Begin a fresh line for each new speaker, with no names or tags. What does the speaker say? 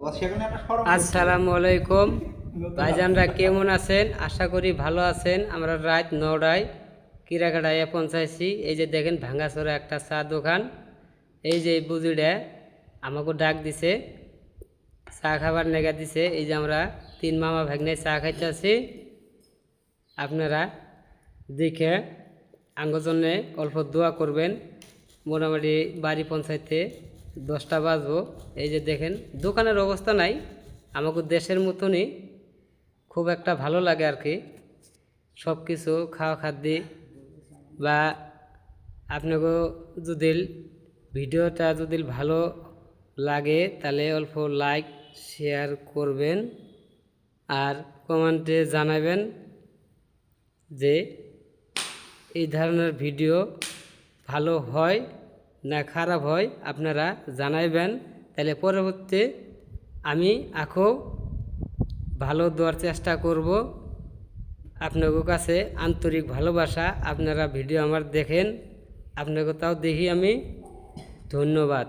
আসসালামু আলাইকুম ভাইজানরা, কেমন আছেন? আশা করি ভালো আছেন। আমরা রাত 9টায় কিরাকাটায় পৌঁছাইছি। এই যে দেখেন ভাঙ্গাচোরা একটা চা দোকান। এই যে এই বুঝিটা আমাকে ডাক দিছে, চা খাবার নেগা দিছে। এই যে আমরা 3 মামা ভাগ্নে চা খাইতেছি। আপনারা দেখে আঙ্গর জন্যে অল্প দোয়া করবেন। মোটামুটি বাড়ি পৌঁছাইতে 10টা বাজবো। এই যে দেখেন দোকানের অবস্থা নাই, আমাকে দেশের মতনই খুব একটা ভালো লাগে আর কি। সব কিছু খাওয়া খাদ্য বা আপনাকে যদি ভিডিওটা যদি ভালো লাগে তাহলে অল্প লাইক শেয়ার করবেন আর কমেন্টে জানাবেন যে এই ধরনের ভিডিও ভালো হয় না খারাপ হয়, আপনারা জানাইবেন। তাহলে পরবর্তী আমি আখো ভালো দেওয়ার চেষ্টা করব। আপনাদের কাছে আন্তরিক ভালোবাসা। আপনারা ভিডিও আমার দেখেন, আপনাকে তাও দেখি আমি। ধন্যবাদ।